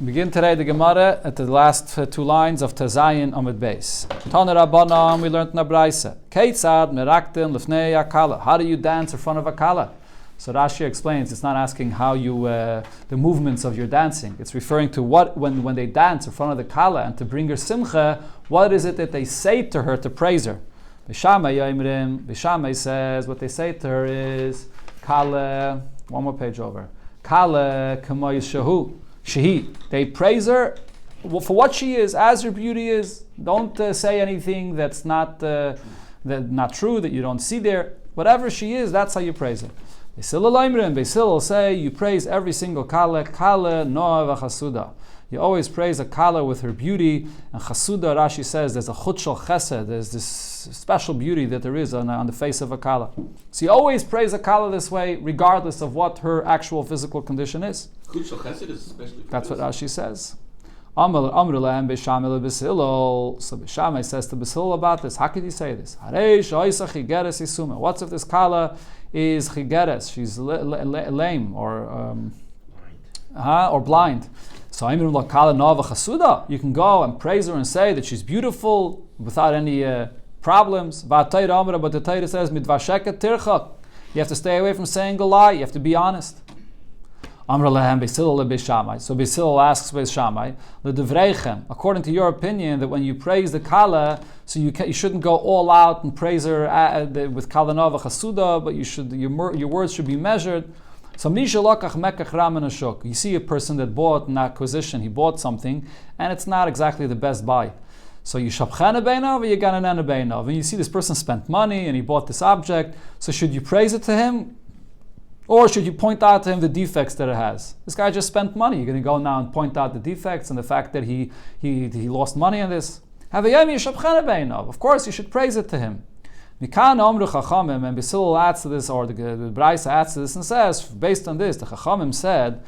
Begin today the Gemara at the last two lines of Tazayin Amud Beis. Tana Rabbanan, we learned in the Braisa. Keitzad meraktin lefnei akala. How do you dance in front of a kala? So Rashi explains it's not asking how you the movements of your dancing. It's referring to what when they dance in front of the kala and to bring her simcha. What is it that they say to her to praise her? Bishamai says what they say to her is kala. One more page over. Kala kamoy shahu. Shehi. They praise her for what she is, as her beauty is. Don't say anything that's not true, that you don't see there. Whatever she is, that's how you praise her. Beisil will say, you praise every single kala noa v'chasuda. You always praise a kala with her beauty. And chasuda, Rashi says, there's a chut shel chesed, there's this special beauty that there is on the face of a kala. So you always praise a kala this way, regardless of what her actual physical condition is. Chut shel chesed is especially for That's this. what Rashi says. Amr lehem Beishamai leBesilol. So Beishamai says to Besilol about this. How could you say this? What's if this kala is chigeres? She's lame or blind. So you can go and praise her and say that she's beautiful without any problems. But the Torah says you have to stay away from saying a lie. You have to be honest. Amr lehem Beisilol leBeishamai. So Beisilol asks Beishamai, l'devreichem, according to your opinion, that when you praise the kala, so you shouldn't go all out and praise her with kala nova chasuda, but your words should be measured. So you see a person that bought an acquisition, he bought something, and it's not exactly the best buy. So you shabchana beinov or you gananana beinov, and you see this person spent money and he bought this object. So should you praise it to him? Or should you point out to him the defects that it has? This guy just spent money. You're going to go now and point out the defects and the fact that he lost money on this. Of course, you should praise it to him. And Besilol adds to this, or the Braisa adds to this and says, based on this, the Chachamim said,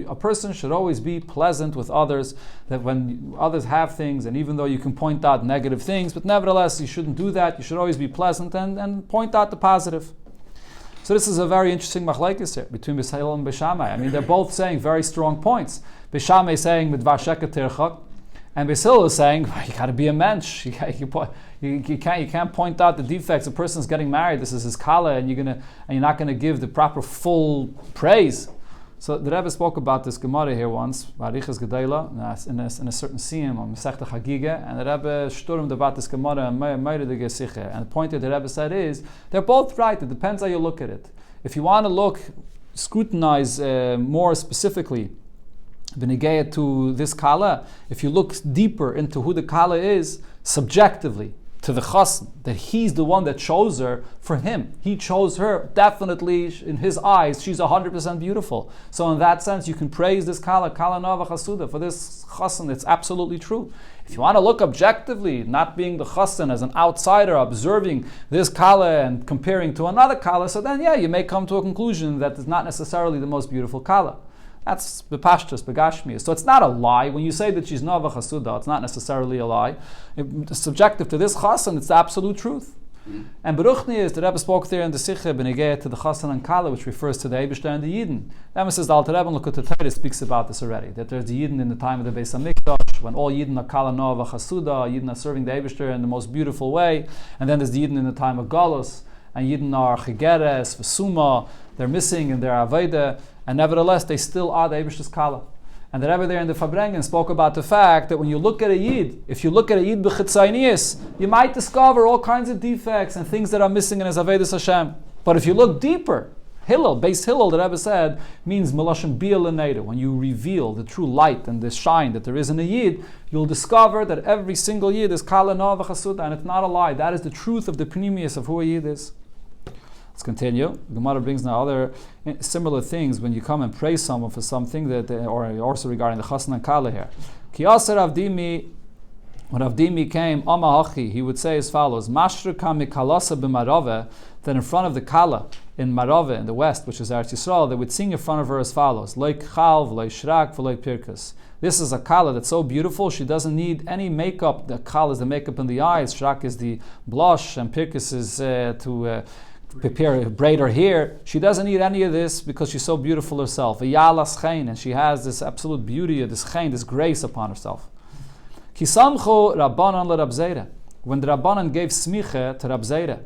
a person should always be pleasant with others, that when others have things, and even though you can point out negative things, but nevertheless you shouldn't do that. You should always be pleasant and point out the positive. So this is a very interesting machlekes here between Beisilol and Beishamai. I mean, they're both saying very strong points. Beishamai is saying midvar sheket tirchak, and Beisilol is saying, you got to be a mensch. You can't point out the defects. A person's getting married. This is his kala, and you're not going to give the proper full praise. So the Rebbe spoke about this Gemara here once, Barichas Gedaila, in a certain siyum on Masechta Chagiga, and the Rebbe shturmed about this Gemara and Meire de Gesiche. And the point that the Rebbe said is, they're both right. It depends how you look at it. If you want to scrutinize more specifically, B'negea to this kala, if you look deeper into who the kala is, subjectively, to the chassan, that he's the one that chose her for him. He chose her. Definitely, in his eyes, she's 100% beautiful. So in that sense, you can praise this kala nova chasuda, for this chassan. It's absolutely true. If you want to look objectively, not being the chassan as an outsider, observing this kala and comparing to another kala, so then you may come to a conclusion that it's not necessarily the most beautiful kala. That's bepashtus, begashmius. So it's not a lie. When you say that she's nova chasuda, it's not necessarily a lie. It's subjective to this chassan, it's the absolute truth. Mm-hmm. And Beruchni is, the Rebbe spoke there in the Sikhe, B'negea to the chassan and kala, which refers to the Eibishter and the Yidden. Then says the Alter Rebbe and Likutei Torah speaks about this already, that there's the Yidden in the time of the Beis Hamikdash, when all Yidden are kala nova chasuda, Yidden are serving the Eibishter in the most beautiful way, and then there's the Yidden in the time of Galus, and Yidden are chigeres, v'suma, they're missing in their aveda, and nevertheless they still are the Eibishter's kala. And the Rebbe there in the Fabrengen spoke about the fact that when you look at a Yid, if you look at a Yid b'chitzaynius, you might discover all kinds of defects and things that are missing in his Avedis Hashem. But if you look deeper, Hillel, base Hillel, the Rebbe said, means Melashon Bia L'Neider. When you reveal the true light and the shine that there is in a Yid, you'll discover that every single Yid is Kala Nova Chasuda, and it's not a lie. That is the truth of the Pneumius of who a Yid is. Let's continue. Gemara brings now other similar things when you come and praise someone for something that, or also regarding the chassan and kala here. Ki aser Avdimi, when Avdimi came, Amahachi, he would say as follows: Mashrika mikalasa b'marove, that in front of the kala in Marove in the west, which is Eretz Yisrael, they would sing in front of her as follows: Loik chal, v'loik shrak, v'loik pirkas. This is a kala that's so beautiful, she doesn't need any makeup. The kala is the makeup in the eyes, shrak is the blush, and pirkas is to prepare, braid her hair. She doesn't need any of this because she's so beautiful herself. V'yalas chen, and she has this absolute beauty, this chen, this grace upon herself. Kisamchu Rabbanan le Rab Zera. When the Rabbanan gave smicha to Rab Zera,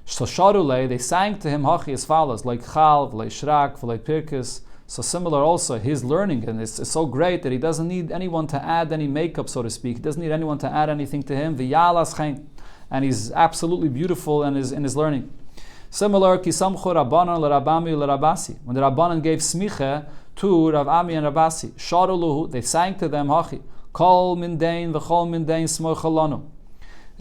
so sharule, they sang to him hachi as follows, like chal, v'lei shrak, v'lei pirkis. So similar also, his learning, and it's so great that he doesn't need anyone to add any makeup, so to speak. He doesn't need anyone to add anything to him. V'yalas chen, and he's absolutely beautiful in his learning. Similar, kisamchu Rabbanan le Rabami le Rabasi. When the Rabbanan gave smicha to Rav Ami and Rabasi, sharuluhu, they sang to them hachi. Kol min dain v'chol min dain smocha lanu.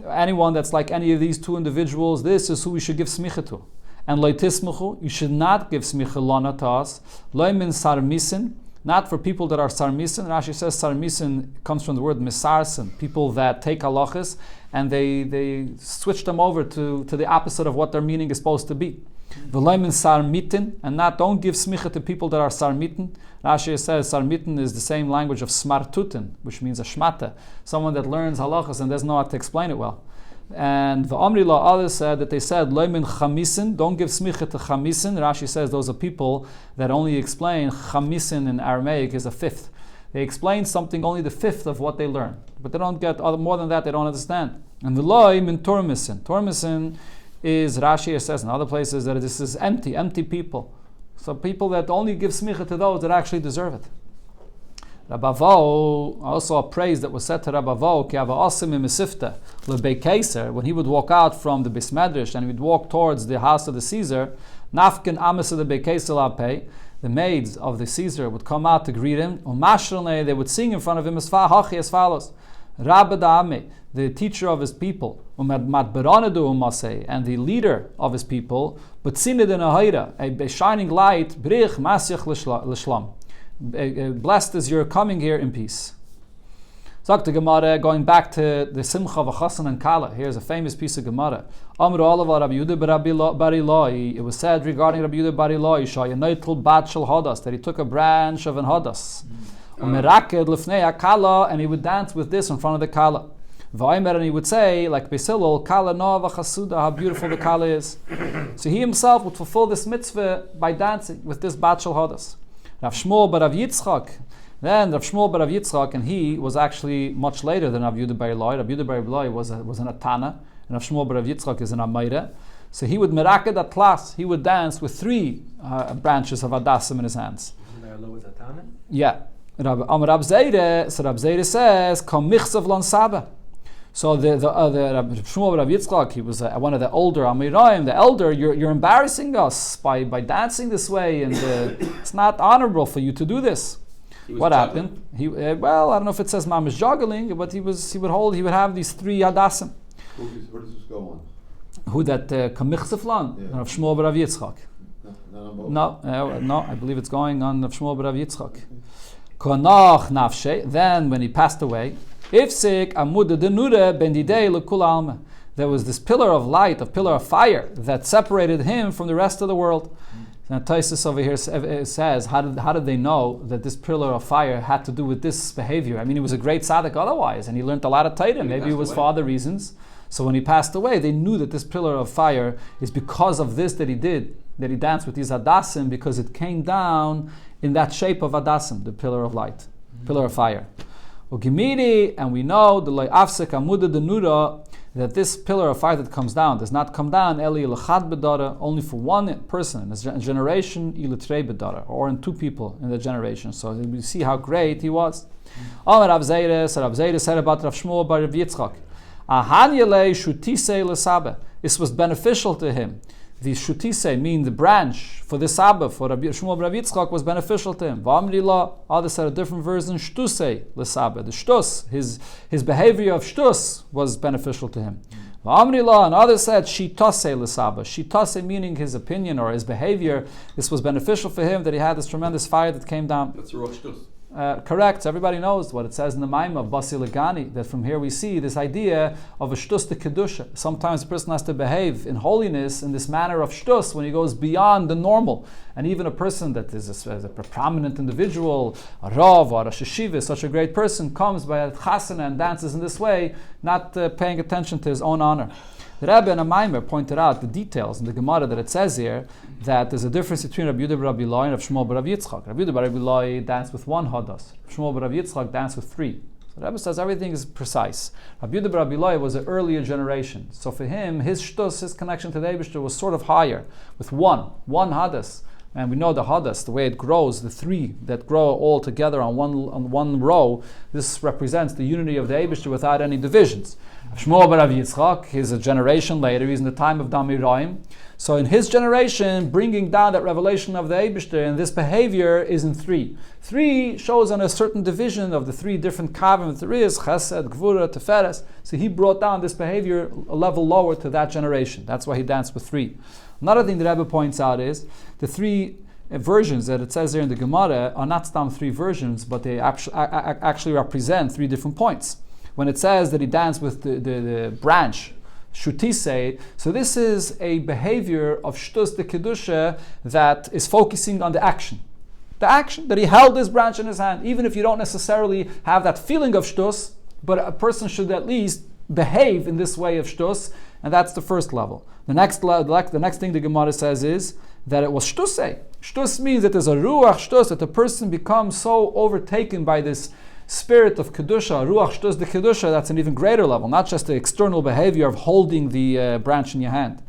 Anyone that's like any of these two individuals, this is who we should give smicha to. And leitismuchu, you should not give smicha lana to us. Loi min sarmisin, not for people that are sarmisin. Rashi says sarmisin comes from the word misarsin, people that take halachas and they switch them over to the opposite of what their meaning is supposed to be. V'loi min sarmitin, and don't give smicha to people that are sarmitin. Rashi says sarmitin is the same language of smartutin, which means a shmata, someone that learns halachas and doesn't know how to explain it well. And the Omri Law others said that they said loimin chamisin, don't give smicha to chamisin. Rashi says those are people that only explain chamisin in Aramaic is a fifth. They explain something only the fifth of what they learn, but they don't get more than that. They don't understand. And the loimin tormisin. Tormisin is, Rashi says in other places that this is empty people. So people that only give smicha to those that actually deserve it. Rabavo, also a praise that was said to Rabavo, ki ava asim im sifta lebei Kaiser, when he would walk out from the Beis Medrash and he would walk towards the house of the Caesar, nafkin amas of the Bei Kaiser lapei, the maids of the Caesar would come out to greet him, umashrone, they would sing in front of him as follows. Rabba Da'ame, the teacher of his people, and the leader of his people, but a shining light, blessed as you're coming here in peace. Sagt the Gemara, going back to the Simcha of Chassan and Kala. Here's a famous piece of Gemara. It was said regarding Rabbi Yehuda bar Ilai, that he took a branch of an Hadas. And he would dance with this in front of the Kala. And he would say, like Besilol, Kala Nova Chasuda, how beautiful the Kala is. So he himself would fulfill this mitzvah by dancing with this Batshel Hadas. Rav Shmuel bar Rav Yitzchak. Then Rav Shmuel bar Rav Yitzchak, and he was actually much later than Rav Yehuda bar Ilai. Rav Yehuda bar Ilai was an Atana, and Rav Shmuel bar Rav Yitzchak is an Amayra. So he would meraked at Tlas, he would dance with three branches of Adasim in his hands. Yeah. Rab Zera, so Rab Zera says, "Kom michsav lon saba." So the Rab Shmuel Rav Yitzchak, he was one of the older Amirayim, the elder. You're embarrassing us by dancing this way, and it's not honorable for you to do this. What happened? He I don't know if it says mamish juggling, but he would have these three Adasim. Where does this go on? Who that kom michsav lon? Rav Shmuel Rav Yitzchak. No, I believe it's going on Rav Shmuel Rav Yitzchak. Then when he passed away, there was this pillar of light, a pillar of fire that separated him from the rest of the world. And Taisus over here says, how did they know that this pillar of fire had to do with this behavior? I mean, he was a great tzaddik otherwise, and he learned a lot of Torah. Maybe it was for other reasons. So when he passed away, they knew that this pillar of fire is because of this that he did, that he danced with these Adasim, because it came down in that shape of Adasim, the pillar of light, pillar of fire. And we know that this pillar of fire that comes down does not come down only for one person in a generation, or in two people in the generation. So we see how great he was. Rav Zera said about Rav Shmuel bar Rav Yitzchak, this was beneficial to him. The shutise, mean the branch for the Saba, for Rabbi Shmuel Rav Yitzchak, was beneficial to him. Others said a different version, shtuse l'Saba. The shtus, his behavior of shtus was beneficial to him. And others said shitase l'Saba. Shitase meaning his opinion or his behavior. This was beneficial for him that he had this tremendous fire that came down. That's a raw shtus. Correct. So everybody knows what it says in the Maimah of Basi Legani, that from here we see this idea of a shtus de kedusha. Sometimes a person has to behave in holiness in this manner of shtus when he goes beyond the normal. And even a person that is a prominent individual, a rav or a sheshiva, such a great person, comes by a chasana and dances in this way, not paying attention to his own honor. The Rebbe and a Maimer pointed out the details in the Gemara that it says here that there's a difference between Rabbi Yehuda bar Rabbi Eloi and Rabbi Shmuel bar Rabbi Yitzchak. Rabbi Yehuda bar Rabbi Eloi danced with one hadas. Rabbi Shmuel bar Rabbi Yitzchak danced with three. So the Rebbe says everything is precise. Rabbi Yehuda bar Rabbi Eloi was an earlier generation. So for him, his shtus, his connection to the Eibishter was sort of higher, with one hadas. And we know the hadas, the way it grows, the three that grow all together on one row, this represents the unity of the Eibishter without any divisions. Shmuel bar Rabbi Yitzchak, he's a generation later, he's in the time of Damiraim. So in his generation, bringing down that revelation of the Eibishter, and this behavior is in three. Three shows on a certain division of the three different kavim there is, chesed, gvura, teferes. So he brought down this behavior a level lower to that generation. That's why he danced with three. Another thing that Rebbe points out is the three versions that it says there in the Gemara are not stam three versions, but they actually represent three different points. When it says that he danced with the branch, shutise, so this is a behavior of shtus de kedusha that is focusing on the action. The action that he held this branch in his hand, even if you don't necessarily have that feeling of shtus, but a person should at least behave in this way of shtus, and that's the first level. The next thing the Gemara says is that it was shtusei. Shtus means that there's a ruach shtus, that the person becomes so overtaken by this spirit of kedusha, ruach shtus de kedusha, that's an even greater level, not just the external behavior of holding the branch in your hand.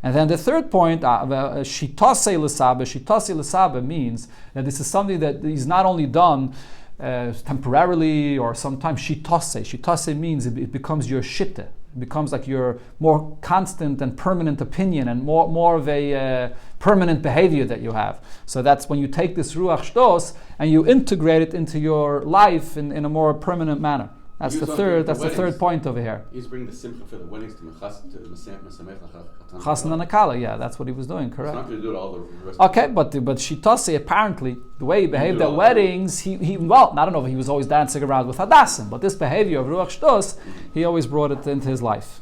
And then the third point, shitase l'sabe means that this is something that is not only done temporarily or sometimes shitase. Shitase means it becomes your shitte. It becomes like your more constant and permanent opinion and more of a permanent behavior that you have. So that's when you take this ruach shtos and you integrate it into your life in a more permanent manner. That's the third point over here. He's bringing the simcha for the weddings to Chassan and Akala, yeah, that's what he was doing, correct. He's not going to do it all the rest okay, but Shitase, apparently, the way he behaved at weddings, he I don't know if he was always dancing around with Hadassim, but this behavior of Ruach Shtos, he always brought it into his life.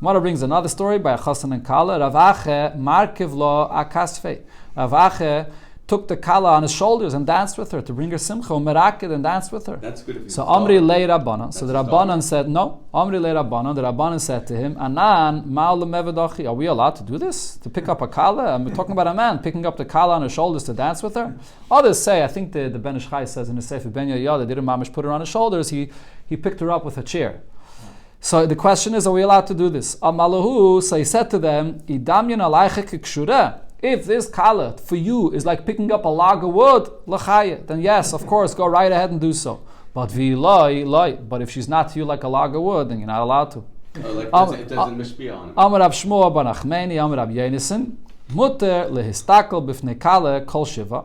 Mara brings another story by Chassan and Kala. Ravache markev lo akasfe. Ravache took the kala on his shoulders and danced with her to bring her simcha, meraked and danced with her. That's good. If you so Amri lei Rabbanan. So the Rabbanan said no. Amri lei Rabbanan. The Rabbanan said to him, Anan ma'al lemevedachi. Are we allowed to do this? To pick up a kala? I'm talking about a man picking up the kala on his shoulders to dance with her. Others say, I think the Ben Ish Chai says in the Sefer Ben Yoyada, didn't mamish put her on his shoulders. He picked her up with a chair. So the question is, are we allowed to do this? Amalahu. So he said to them, Idamyan alaycha kikshureh. If this kala for you is like picking up a log of wood, l'chaya, then yes, of course, go right ahead and do so. But but if she's not to you like a log of wood, then you're not allowed to. It doesn't mishpia on it. Amar Rab Shmuel bar Nachmani, Amar Rab Yenison, muter lehistakel b'fnei kala kol shiva.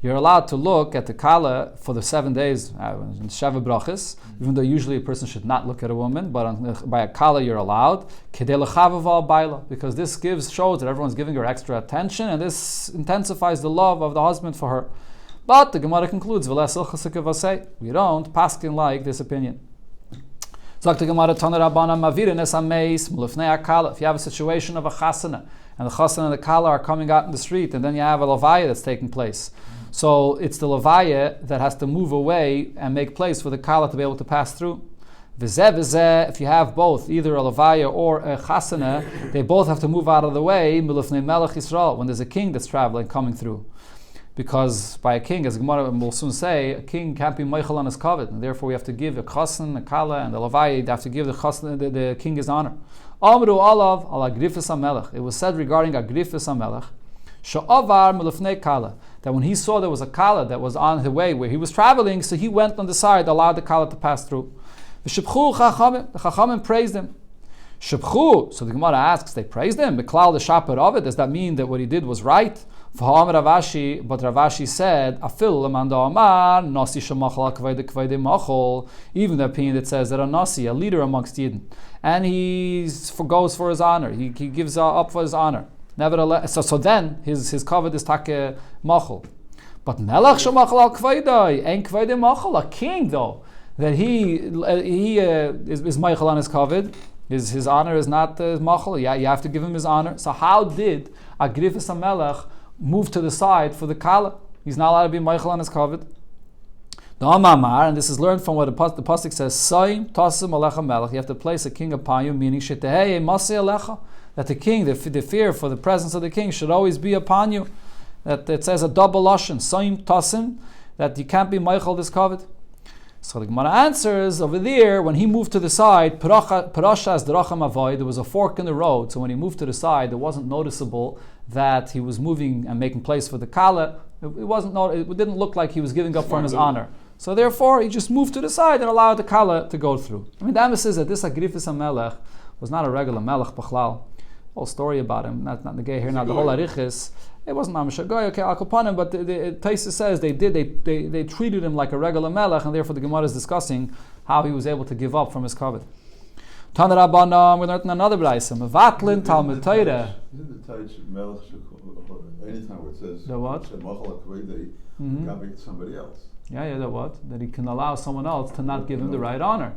You're allowed to look at the kala for the 7 days in Sheva Brachas, even though usually a person should not look at a woman, but by a kala you're allowed. Because this shows that everyone's giving her extra attention, and this intensifies the love of the husband for her. But the Gemara concludes, we don't paskin like this opinion. If you have a situation of a chasana, and the chasana and the kala are coming out in the street, and then you have a levaya that's taking place. So it's the levaya that has to move away and make place for the kala to be able to pass through. If you have both, either a levaya or a chasana, they both have to move out of the way when there's a king that's traveling, coming through. Because by a king, as Gemara will soon say, a king can't be meichel on his kavod, and therefore we have to give a chasan, a kala, and the levaya, they have to give the king his honor. Amru alav al agrifis hamelech. It was said regarding agrifis hamelech, she'avar melufnei kala, that when he saw there was a kala that was on the way where he was traveling, so he went on the side, allowed the kala to pass through. V'shibchu chachamim, the chachamim praised him. Shibchu, so the Gemara asks, they praised him. Meklal the shaper of it. Does that mean that what he did was right? V'ha'am Ravashi, but Ravashi said, Afil lemanda amar nasi shemachal k'vayde machol. Even the opinion that says that a nasi, a leader amongst Yidden, and he goes for his honor. He gives up for his honor. Nevertheless, so then his kavod is take machol. But melach shemachal al k'vayde, ain't k'vayde machol. A king though, that he is meichel on his kavod. His honor is not machal. Yeah, you have to give him his honor. So how did Agrifis HaMelech move to the side for the kala? He's not allowed to be meichel on his kavod. The Amamar, and this is learned from what the pasuk says, Soim Tasim Alecha Melech. You have to place a king upon you, meaning Shetehei Masei Alecha, that the king, the fear for the presence of the king should always be upon you. That it says a double lashon, Soim Tasim, that you can't be Michael this covet. So the Gemara answers over there, when he moved to the side, Parashas Dracham Avoid, there was a fork in the road, so when he moved to the side, it wasn't noticeable that he was moving and making place for the Kala. It didn't look like he was giving up from his honor. So therefore, he just moved to the side and allowed the Kala to go through. I mean, the Amos says that this Agrifis HaMelech was not a regular Melech B'chlal. Whole story about him, not the gay here, not the whole Arichis. It wasn't Mamash Goy, okay, Al Kapanim, but the Taisa says they treated him like a regular Melech, and therefore the Gemara is discussing how he was able to give up from his covet. Tana Rabbanam, we learned in another Braisa, Mevatlin Talmud Torah. Isn't the Taich Melech, anytime where it says, the what? They got to somebody else. Yeah, the what? That he can allow someone else to not give him the right honor.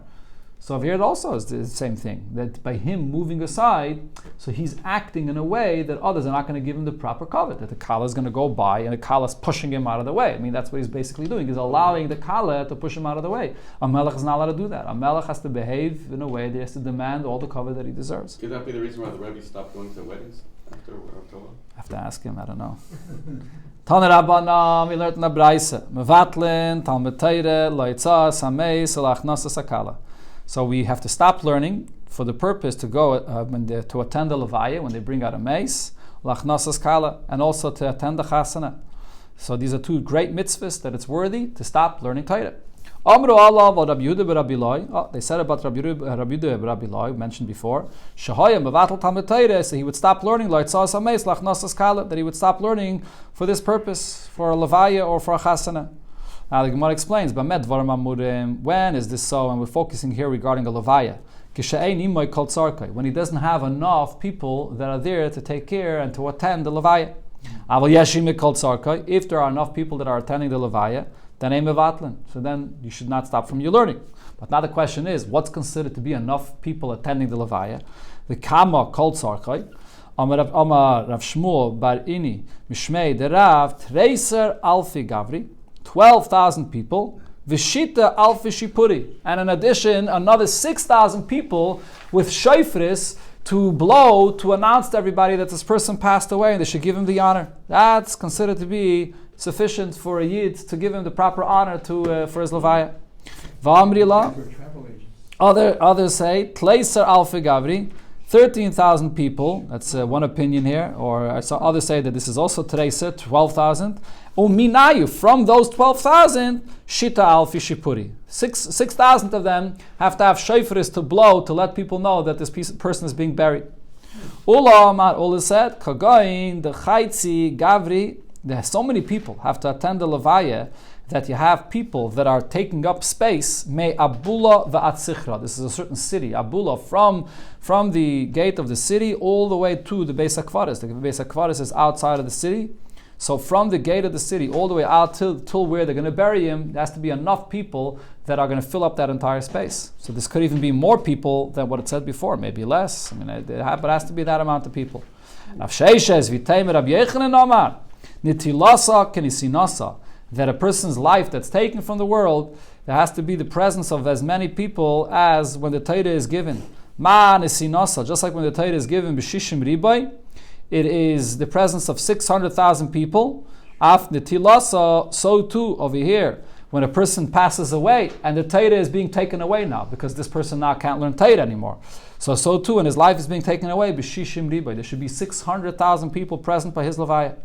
So over here it also is the same thing, that by him moving aside, so he's acting in a way that others are not going to give him the proper covet, that the Kala is going to go by and the Kala is pushing him out of the way. I mean, that's what he's basically doing. He's allowing the Kala to push him out of the way. A Melech is not allowed to do that. A Melech has to behave in a way that he has to demand all the covet that he deserves. Could that be the reason why the Rebbe stopped going to weddings after Torah? I have to ask him, I don't know. Tana Rabbanam, we learned in the Braisa, Mevatlin, Talmud Torah, Loitza, Samei, Salachnasa Sakala. So we have to stop learning for the purpose to go to attend the Levaya when they bring out a mace, Lachnasas Kala, and also to attend the Chasana. So these are two great mitzvahs that it's worthy to stop learning Torah. Amru Allah wa Rabbi Yehuda Rabbi Loi. They said about Rabbi Yehuda Rabbi Loi, mentioned before. Shahaya mevatel Talmud Torah, so he would stop learning Loitzas Hameis Lachnasas Kala, that he would stop learning for this purpose, for a Levaya or for a Chasana. Now the Gemara explains, when is this so? And we're focusing here regarding a Levaya. When he doesn't have enough people that are there to take care and to attend the Levaya. If there are enough people that are attending the Levaya, then mevatlin. So then you should not stop from your learning. But now the question is, what's considered to be enough people attending the Levaya? The Kama Kol Tzarkai. Amar Rav Shmuel Bar Ini Mishmei de Rav Treiser Alfi Gavri. 12,000 people, Vishita Alfi Shipuri, and in addition, another 6,000 people with shofris to blow to announce to everybody that this person passed away and they should give him the honor. That's considered to be sufficient for a Yid to give him the proper honor for his Levaya. Va'amrila, others say, Tleiser Alfi Gavri, 13,000 people, that's one opinion here, or I saw others say that this is also Treiser, 12,000. Uminayu, from those 12,000, Shita Alfi Shipuri. 6,000 of them have to have shofris to blow to let people know that this person is being buried. Ula said, Kagain, the Chaitzi, Gavri, there are so many people have to attend the Levaya that you have people that are taking up space. Me Abula va'atzichra. This is a certain city, Abula, from the gate of the city all the way to the Beis HaKvaris. The Beis HaKvaris is outside of the city. So from the gate of the city all the way out till where they're going to bury him, there has to be enough people that are going to fill up that entire space. So this could even be more people than what it said before, maybe less. I mean, but it has to be that amount of people. That a person's life that's taken from the world, there has to be the presence of as many people as when the Torah is given. Just like when the Torah is given, b'shishim ribai, it is the presence of 600,000 people. Af netilasa, so too over here, when a person passes away and the Torah is being taken away now, because this person now can't learn Torah anymore. So too, when his life is being taken away, b'shishim ribai, there should be 600,000 people present by his Levaya.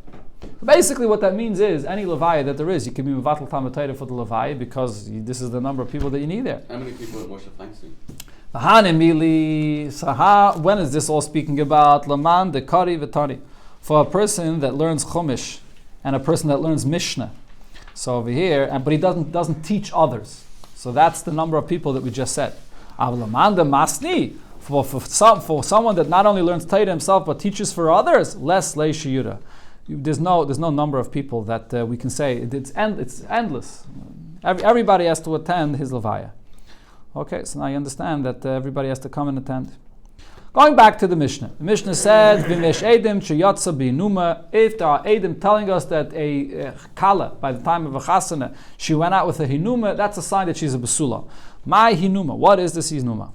Basically what that means is, any Levaya that there is, you can be mevatel Talmud Torah for the Levaya, because this is the number of people that you need there. How many people at Moshe Feinstein? When is this all speaking about? Laman de Kari V'Tari. For a person that learns Chumash and a person that learns Mishnah. So over here, but he doesn't teach others. So that's the number of people that we just said. Laman de Masni. For someone that not only learns Torah himself but teaches for others, less lei shiura. There's no number of people that we can say it's endless. Everybody has to attend his Levaya. Okay, so now you understand that everybody has to come and attend. Going back to the Mishnah. The Mishnah said, V'mesh edim sheyatza b'inuma. If there are edim telling us that a kala, by the time of a chasana, she went out with a hinuma, that's a sign that she's a basula. My hinuma. What is this hinuma?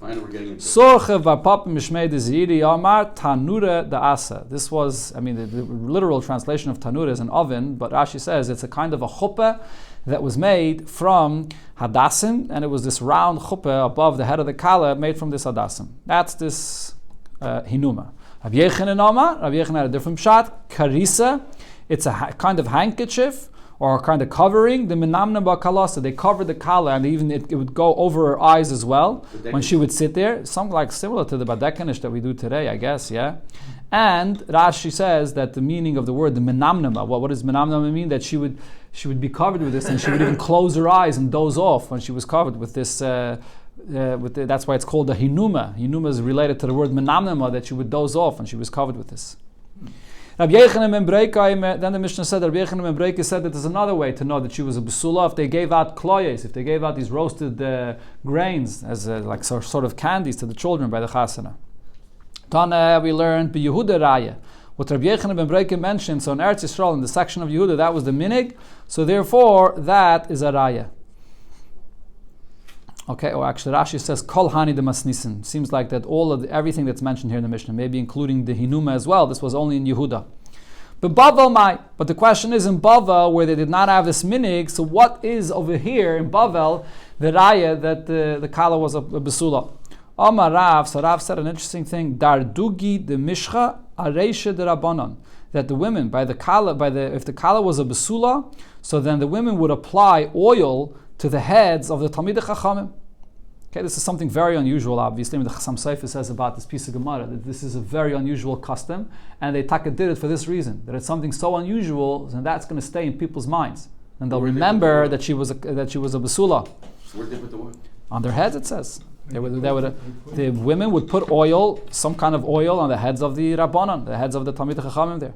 Sorche v'pap mishmei deziri amar tanura da'asa. This was, the literal translation of tanura is an oven, but Rashi says it's a kind of a chuppah that was made from hadassim, and it was this round chuppah above the head of the kala made from this hadassim. That's this hinuma. Rav Yechanan Amar, Rav Yechanan had a different pshat. Karisa, it's a kind of handkerchief or a kind of covering. The menamna ba'kalasa, they covered the kala, and even it would go over her eyes as well when she would sit there. Something like similar to the badekanish that we do today, I guess, yeah. And Rashi says that the meaning of the word, the menamnama, what does menamnama mean? That she would be covered with this, and she would even close her eyes and doze off when she was covered with this. That's why it's called a hinuma. Hinuma is related to the word menamnama, that she would doze off when she was covered with this. Rabbi Yechanan ben Breika, then the Mishnah said that Rabbi Yechanan ben Breika said that there's another way to know that she was a basula. If they gave out kloyes, if they gave out these roasted grains as like sort of candies to the children by the chasana. Tana, we learned by Yehuda Raya. What Rabbi Yechanan ben Breika mentioned, so in Eretz Yisrael, in the section of Yehuda, that was the minig. So therefore, that is a Raya. Okay, or actually Rashi says Kol Hani de Masnisin. Seems like that everything that's mentioned here in the Mishnah, maybe including the Hinuma as well, this was only in Yehuda. But Bavel Mai. But the question is in Bavel, where they did not have this minig, so what is over here in Bavel, the Raya that the Kala was a Besula? Amar Rav, so Rav said an interesting thing, Dar Dugi de Mishcha Areisha de Rabbanon. That the women, if the Kala was a Besula, so then the women would apply oil to the heads of the Talmidei Chachamim. Okay, this is something very unusual, obviously. The Chassam Sofer says about this piece of Gemara that this is a very unusual custom, and they taka did it for this reason, that it's something so unusual, and that's going to stay in people's minds, and they'll remember that she was a basula. So where did they put the oil? On their heads, it says. The women would put oil, some kind of oil, on the heads of the Rabbanan, the heads of the Talmidei Chachamim there.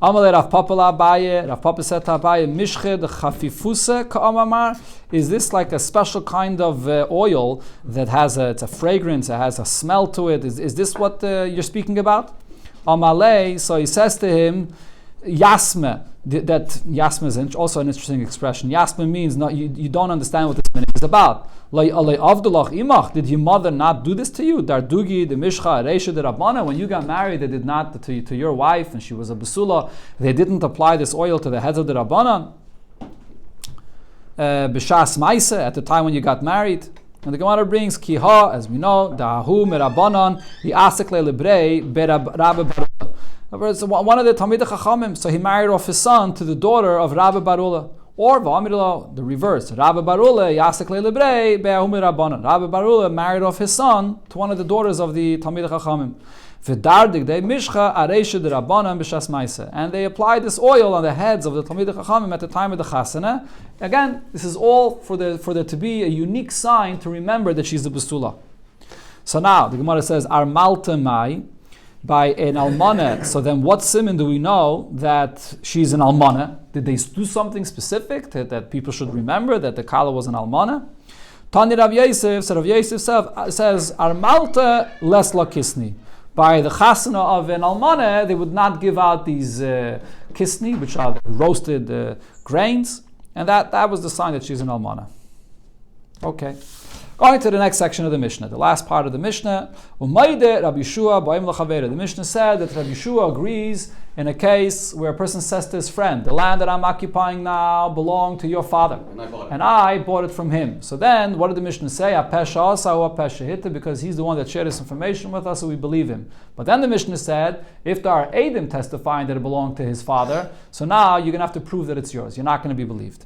Amalei Rav Papa Abaye, Rav Papa said to Abaye, Mishche de Chafifuse ka'amamar. Is this like a special kind of oil that has it's a fragrance, it has a smell to it? Is this what you're speaking about? Amalei, so he says to him, Yasme. That Yasme is also an interesting expression. Yasme means you don't understand what this meaning is about. Did your mother not do this to you? Dardugi, the Mishcha, Reisha, the Rabbana. When you got married, they did not to your wife, and she was a basula. They didn't apply this oil to the heads of the Rabbana. B'shas Maise, at the time when you got married. And the Gemara brings Kiha, as we know, Dahu Merabanan, Yasek Lebrei, Rabbi Barula. One of the Talmidei Chachamim, so he married off his son to the daughter of Rabbi Barula. Or the reverse. Rabbi Barula Yasek Lebrei Be'ahumi Rabbanan. Rabbi Barula married off his son to one of the daughters of the Talmidei Chachamim. V'dardig de Mishcha Areisha de Rabbanan b'shas Maisa. And they applied this oil on the heads of the Talmidei Chachamim at the time of the Chasana. Again, this is all for there to be a unique sign to remember that she's a Basula. So now the Gemara says Ar Malta Mai. By an almana, so then what simon do we know that she's an almana? Did they do something specific that people should remember that the kala was an almana? Tani Rav Yosef, so Rav Yosef says, Armalta les la kisni. By the chasana of an almana, they would not give out these kisni, which are roasted grains, and that was the sign that she's an almana. Okay. Going to the next section of the Mishnah, the last part of the Mishnah. The Mishnah said that Rabbi Yeshua agrees in a case where a person says to his friend, the land that I'm occupying now belonged to your father, and I bought it from him. So then, what did the Mishnah say? Because he's the one that shared this information with us, so we believe him. But then the Mishnah said, if there are Eidim testifying that it belonged to his father, so now you're going to have to prove that it's yours. You're not going to be believed.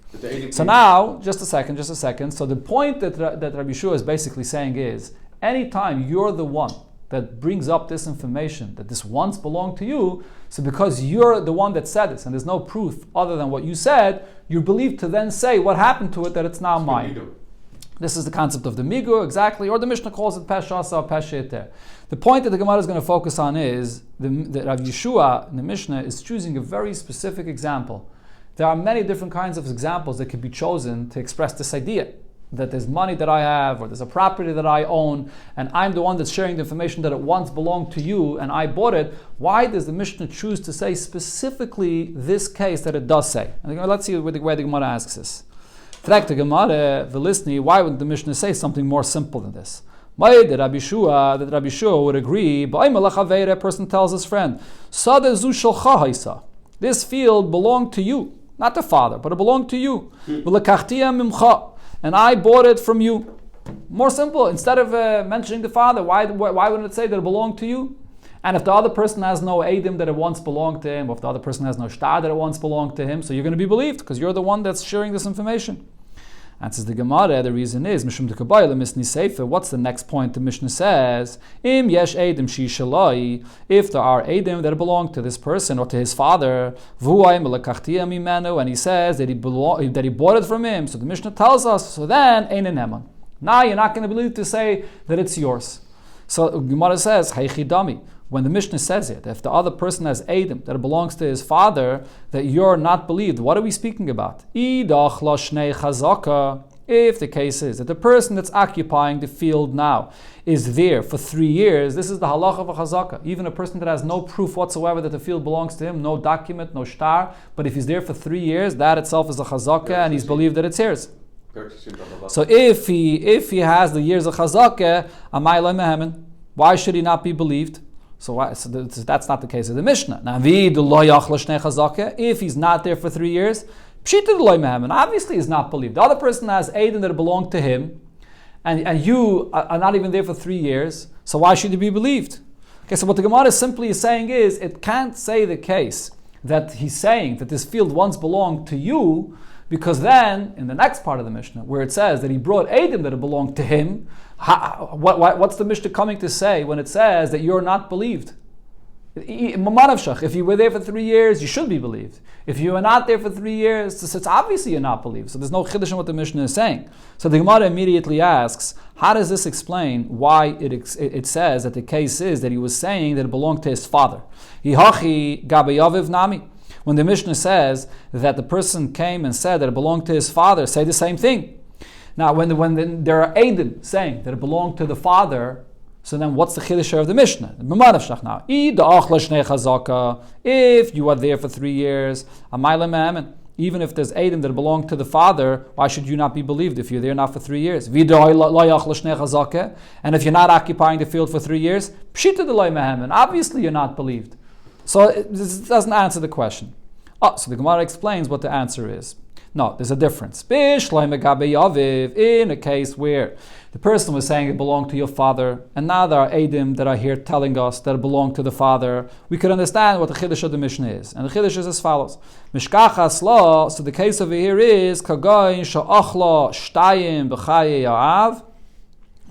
So now, just a second. So the point that Rabbi Yeshua is basically saying is, anytime you're the one that brings up this information, that this once belonged to you, so because you're the one that said this, and there's no proof other than what you said, you're believed to then say what happened to it, that it's now mine. This is the concept of the migu, exactly, or the Mishnah calls it peshasa or pesheter. The point that the Gemara is going to focus on is, that Rav Yeshua in the Mishnah is choosing a very specific example. There are many different kinds of examples that could be chosen to express this idea. that there's money that I have, or there's a property that I own, and I'm the one that's sharing the information that it once belonged to you, and I bought it, why does the Mishnah choose to say specifically this case that it does say? And let's see where the Gemara asks this. Fragt the Gemara, why would the Mishnah say something more simple than this? That Rabbi Shua would agree, a person tells his friend, this field belonged to you, not the father, but it belonged to you. And I bought it from you. More simple. Instead of mentioning the father, why wouldn't it say that it belonged to you? And if the other person has no edim that it once belonged to him, or if the other person has no shtar that it once belonged to him, so you're going to be believed because you're the one that's sharing this information. Answers the Gemara, the reason is, Mishum Tekabayla Misni Seifa. What's the next point the Mishnah says? Im Yesh Edim Shi Shalai. If there are Edim that belong to this person or to his father, Vuay Melakachtia Mimenu, and he says that he bought it from him, so the Mishnah tells us, so then Einen Eman. Now you're not going to believe to say that it's yours. So Gemara says, Heichidami. When the Mishnah says it, if the other person has Edim, that it belongs to his father, that you're not believed, what are we speaking about? If the case is that the person that's occupying the field now is there for 3 years, this is the halach of a chazaka. Even a person that has no proof whatsoever that the field belongs to him, no document, no shtar, but if he's there for 3 years, that itself is a chazaka and he's believed that it's his. So if he has the years of chazaka, why should he not be believed? So that's not the case of the Mishnah. Now, if he's not there for 3 years, obviously he's not believed. The other person has Aiden that belonged to him, and you are not even there for 3 years, so why should he be believed? Okay, so what the Gemara simply is saying is, it can't say the case that he's saying that this field once belonged to you, because then, in the next part of the Mishnah, where it says that he brought Adim that it belonged to him, what's the Mishnah coming to say when it says that you're not believed? If you were there for 3 years, you should be believed. If you are not there for 3 years, it's obviously you're not believed. So there's no chiddush in what the Mishnah is saying. So the Gemara immediately asks, how does this explain why it says that the case is that he was saying that it belonged to his father? When the Mishnah says that the person came and said that it belonged to his father, say the same thing. Now, when there are Eidim saying that it belonged to the father, so then what's the chiddush of the Mishnah? Now, if you are there for 3 years, even if there's Eidim that belong to the father, why should you not be believed if you're there not for 3 years? And if you're not occupying the field for 3 years, obviously you're not believed. So this doesn't answer the question. So the Gemara explains what the answer is. No, there's a difference. In a case where the person was saying it belonged to your father, and now there are Eidim that are here telling us that it belonged to the father, we could understand what the chiddush of the Mishnah is. And the chiddush is as follows. Mishkachas law, so the case over here is Kagoin sha'achla shtayim b'chaye ya'av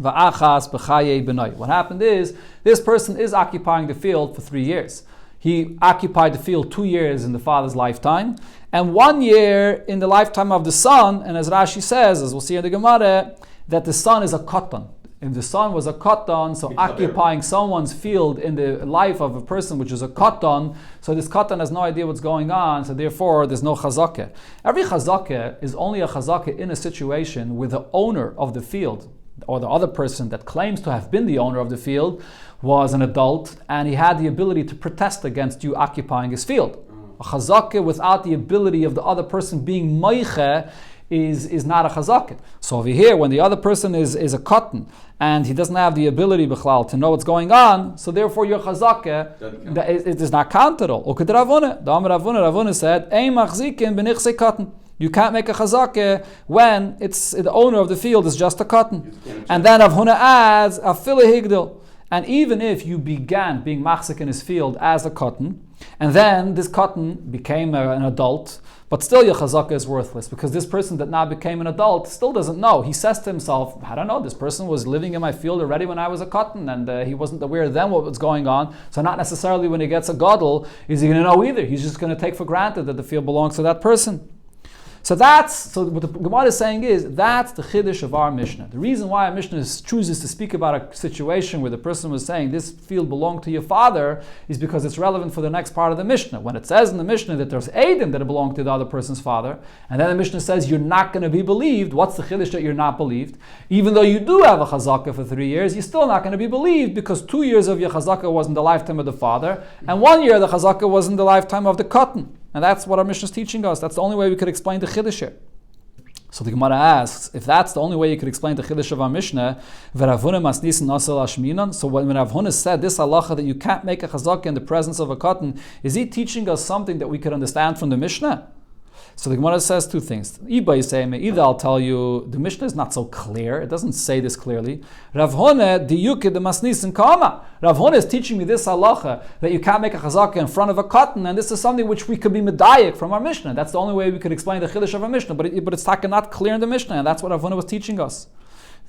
va'achas b'chaye b'nai. What happened is, this person is occupying the field for 3 years. He occupied the field 2 years in the father's lifetime, and 1 year in the lifetime of the son. And as Rashi says, as we'll see in the Gemara, that the son is a katan. If the son was a katan, so occupying someone's field in the life of a person which is a katan, so this katan has no idea what's going on, so therefore there's no chazakah. Every chazakah is only a chazakah in a situation where the owner of the field, or the other person that claims to have been the owner of the field, was an adult, and he had the ability to protest against you occupying his field. A chazakah without the ability of the other person being meiche is not a chazakah. So over here, when the other person is a katan, and he doesn't have the ability b'chlal to know what's going on, so therefore your chazakah, it is not counted all. The Ravuna said, Ein machzikin b'nichse katan. You can't make a chazakah when it's the owner of the field is just a katan. And then Ravuna adds, a higdil. And even if you began being machzik in his field as a katan, and then this katan became an adult, but still your chazakah is worthless, because this person that now became an adult still doesn't know. He says to himself, I don't know, this person was living in my field already when I was a katan, and he wasn't aware then what was going on. So not necessarily when he gets a gadol is he going to know either. He's just going to take for granted that the field belongs to that person. So what the Gemara is saying is, that's the chiddush of our Mishnah. The reason why our Mishnah chooses to speak about a situation where the person was saying, this field belonged to your father, is because it's relevant for the next part of the Mishnah. When it says in the Mishnah that there's Eidim that it belonged to the other person's father, and then the Mishnah says you're not going to be believed, what's the chiddush that you're not believed? Even though you do have a chazakah for 3 years, you're still not going to be believed because 2 years of your chazakah was in the lifetime of the father, and 1 year of the chazakah was in the lifetime of the cotton. And that's what our Mishnah is teaching us. That's the only way we could explain the chiddush here. So the Gemara asks, if that's the only way you could explain the chiddush of our Mishnah, so when Rav Huna said this halacha that you can't make a chazakah in the presence of a cotton, is he teaching us something that we could understand from the Mishnah? So the Gemara says two things. Either I'll tell you, the Mishnah is not so clear. It doesn't say this clearly. Rav Huna diyuke de masnisin kama. Rav Huna is teaching me this halacha that you can't make a chazakah in front of a cotton, and this is something which we could be medayik from our Mishnah. That's the only way we could explain the chiddush of our Mishnah. But it's not clear in the Mishnah, and that's what Rav Huna was teaching us.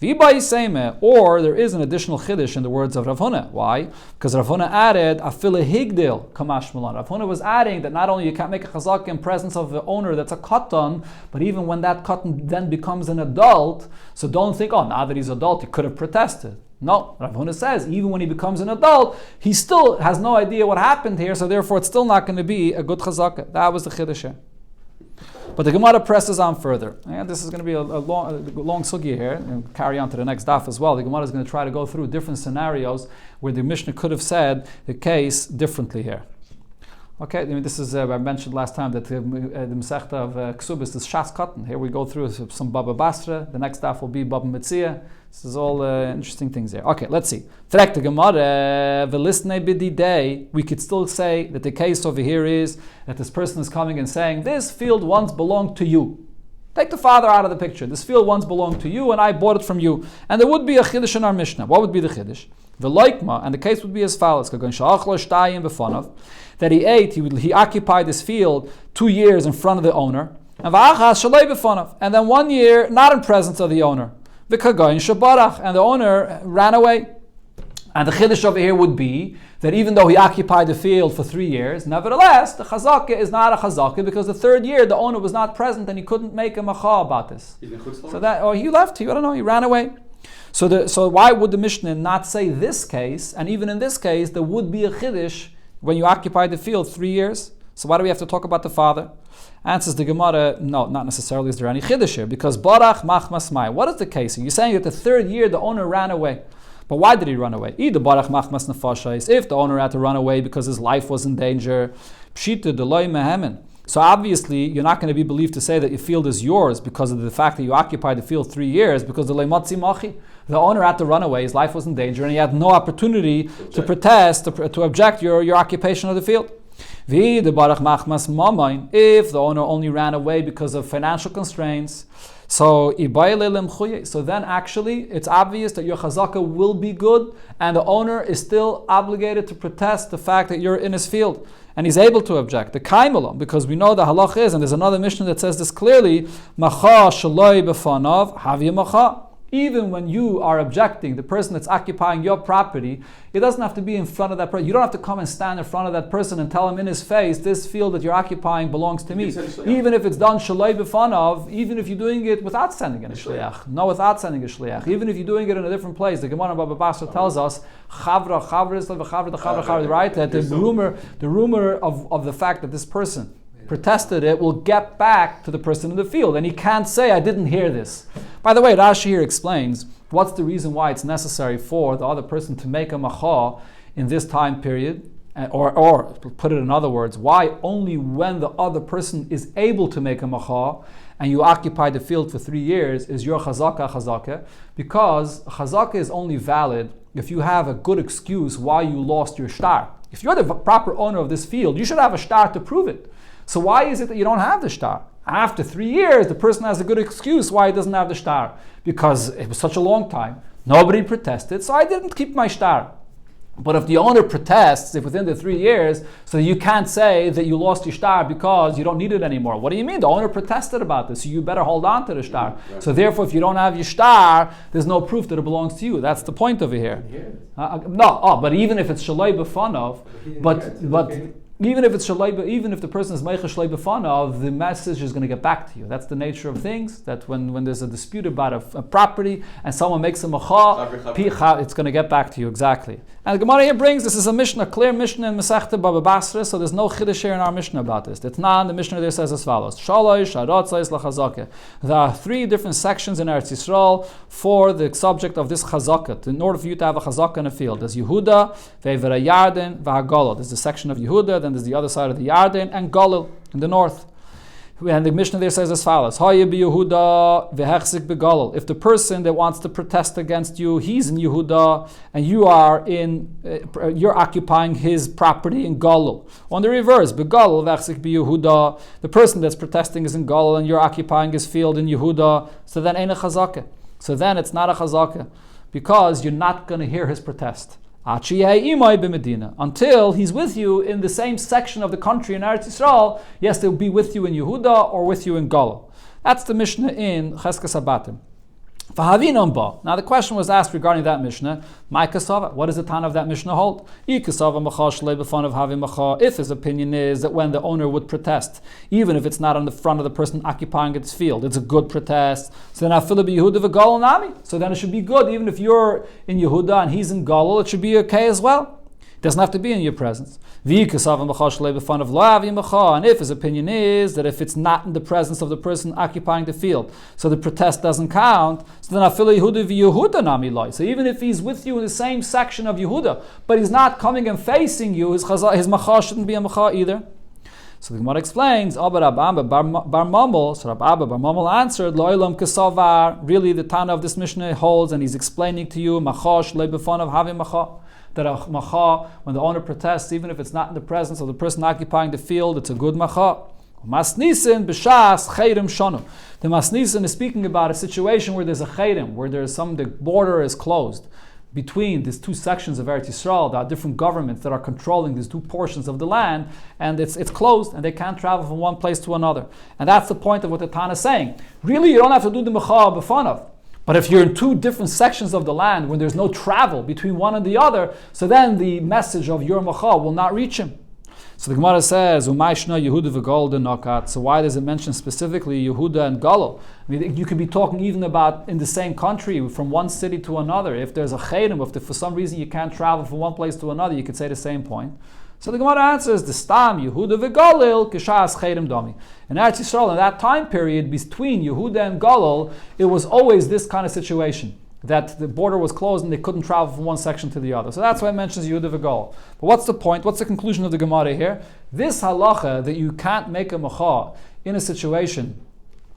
Or there is an additional chiddush in the words of Rav Huna. Why? Because Rav Huna added afile higdil kamash malan. Rav Huna was adding that not only you can't make a chazakah in presence of the owner that's a cotton, but even when that cotton then becomes an adult, so don't think, now that he's adult, he could have protested. No, Rav Huna says even when he becomes an adult, he still has no idea what happened here, so therefore it's still not going to be a good chazakah. That was the chiddush here. But the Gemara presses on further. And this is going to be a long sugya here, and carry on to the next daf as well. The Gemara is going to try to go through different scenarios where the Mishnah could have said the case differently here. Okay, this is, I mentioned last time that the Masechta of Kesubos is Shas Cotton. Here we go through some Baba Basra. The next daf will be Baba Metzia. This is all interesting things here. Okay, let's see. Frek the Gemara, v'lisnei b'didei. We could still say that the case over here is that this person is coming and saying, this field once belonged to you. Take the father out of the picture. This field once belonged to you and I bought it from you. And there would be a chiddush in our Mishnah. What would be the chiddush? V'loikma, and the case would be as follows. That he ate, he occupied this field 2 years in front of the owner. And then 1 year not in presence of the owner. And the owner ran away. And the chiddush over here would be that even though he occupied the field for 3 years, nevertheless, the chazakah is not a chazakah because the 3rd year the owner was not present and he couldn't make a macha about this. So that, or he left, I don't know, he ran away. So why would the Mishnah not say this case? And even in this case, there would be a chiddush when you occupy the field 3 years. So why do we have to talk about the father? Answers the Gemara, no, not necessarily is there any chiddush here, because barach machmas mai. What is the case? You're saying that the 3rd year the owner ran away. But why did he run away? Either barach machmas nefashais, if the owner had to run away because his life was in danger, pshita deloi mehemen. So obviously you're not going to be believed to say that your field is yours because of the fact that you occupied the field 3 years, because the lematzi machi. The owner had to run away, his life was in danger, and he had no opportunity to protest, to object your occupation of the field. If the owner only ran away because of financial constraints, so then actually it's obvious that your chazakah will be good and the owner is still obligated to protest the fact that you're in his field and he's able to object. The kaimelom, because we know the halach is, and there's another Mishnah that says this clearly, macha shaloi b'fanav havya macha. Even when you are objecting, the person that's occupying your property, it doesn't have to be in front of that person. You don't have to come and stand in front of that person and tell him in his face, this field that you're occupying belongs to me. Even if it's done shaloi b'fanav, even if you're doing it without sending in a shliach. No, without sending a shliach. Even if you're doing it in a different place. The Gemara Baba Basra tells us, right? That the rumor of the fact that this person protested it will get back to the person in the field, and he can't say, I didn't hear this. By the way, Rashi here explains what's the reason why it's necessary for the other person to make a macha in this time period, or put it in other words, why only when the other person is able to make a macha and you occupy the field for 3 years is your chazakah, because chazakah is only valid if you have a good excuse why you lost your shtar. If you're the proper owner of this field, you should have a shtar to prove it. So why is it that you don't have the shtar? After 3 years, the person has a good excuse why he doesn't have the shtar. Because it was such a long time. Nobody protested, so I didn't keep my shtar. But if the owner protests, if within the 3 years, so you can't say that you lost your shtar because you don't need it anymore. What do you mean? The owner protested about this, so you better hold on to the shtar. Right. So therefore, if you don't have your shtar, there's no proof that it belongs to you. That's the point over here. But even if it's shaloi b'fanav, but Even if it's shalei, even if the person is meicha shalei b'fanav, the message is going to get back to you. That's the nature of things. That when there's a dispute about a property and someone makes a macha, it's going to get back to you exactly. And the Gemara here brings this is a Mishnah, clear Mishnah in Masechta Baba Basra. So there's no chiddush here in our Mishnah about this. The Tnan, the Mishnah there says as follows: Shalosh harotzais lachazakah. There are 3 different sections in Eretz Yisrael for the subject of this chazakah. In order for you to have a chazakah in a field, there's Yehuda, ve'evera Yarden, v'hagolol. There's the section of Yehuda, then there's the other side of the Yarden, and Golil in the north. And the Mishnah there says as follows: if the person that wants to protest against you, he's in Yehuda, and you're occupying his property in Golil. On the reverse, the person that's protesting is in Golil, and you're occupying his field in Yehuda. So then ain't a chazakah. So then it's not a chazakah, because you're not going to hear his protest until he's with you in the same section of the country in Eretz Yisrael. Yes, they'll be with you in Yehuda or with you in Golil. That's the Mishnah in Cheskes Habatim. Now the question was asked regarding that Mishnah. My kasava, what does the Tana of that Mishnah hold? If his opinion is that when the owner would protest, even if it's not on the front of the person occupying its field, it's a good protest. So then So then it should be good, even if you're in Yehuda and he's in Golil, it should be okay as well. It doesn't have to be in your presence. And if his opinion is that if it's not in the presence of the person occupying the field, so the protest doesn't count, so then so even if he's with you in the same section of Yehuda, but he's not coming and facing you, his macha shouldn't be a macha either. So the Gemara explains, so Rabbi Abba Bar Mamel answered, Lo'ilam Kesavar, really the Tana of this Mishnah holds, and he's explaining to you, macha shlei b'fanav havim macha, that a macha, when the owner protests, even if it's not in the presence of the person occupying the field, it's a good macha. Masnisin b'shas chayrim shonu. The Masnisin is speaking about a situation where there's a chayrim, where the border is closed between these 2 sections of Eretz Yisrael. There are different governments that are controlling these 2 portions of the land, and it's closed, and they can't travel from one place to another. And that's the point of what the Tana is saying. Really, you don't have to do the macha b'fanav. But if you're in 2 different sections of the land when there's no travel between one and the other, so then the message of your macha will not reach him. So the Gemara says, Yehuda v'Golil nokat. So why does it mention specifically Yehuda and Golil? I mean, you could be talking even about in the same country, from one city to another. If there's a chayrim, if for some reason you can't travel from one place to another, you could say the same point. So the Gemara answers, the stam Yehuda v'Golil kishas chayrim domi. In Eretz Yisrael, in that time period between Yehuda and Golil, it was always this kind of situation, that the border was closed and they couldn't travel from one section to the other. So that's why it mentions Yehuda v'Golil. But what's the point? What's the conclusion of the Gemara here? This halacha that you can't make a macha in a situation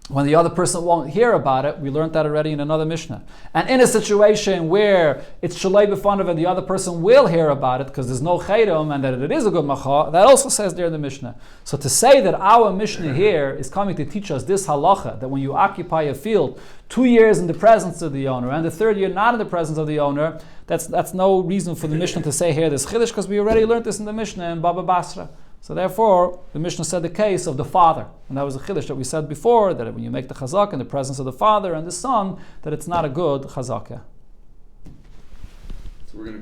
when the other person won't hear about it, we learned that already in another Mishnah. And in a situation where it's shalei b'fanav and the other person will hear about it because there's no chayrim and that it is a good macha, that also says there in the Mishnah. So to say that our Mishnah here is coming to teach us this halacha, that when you occupy a field 2 years in the presence of the owner and the 3rd year not in the presence of the owner, that's no reason for the Mishnah to say here this chiddush, because we already learned this in the Mishnah in Baba Basra. So therefore, the Mishnah said the case of the father. And that was a chiddush that we said before, that when you make the chazak in the presence of the father and the son, that it's not a good chazakah. So we're going to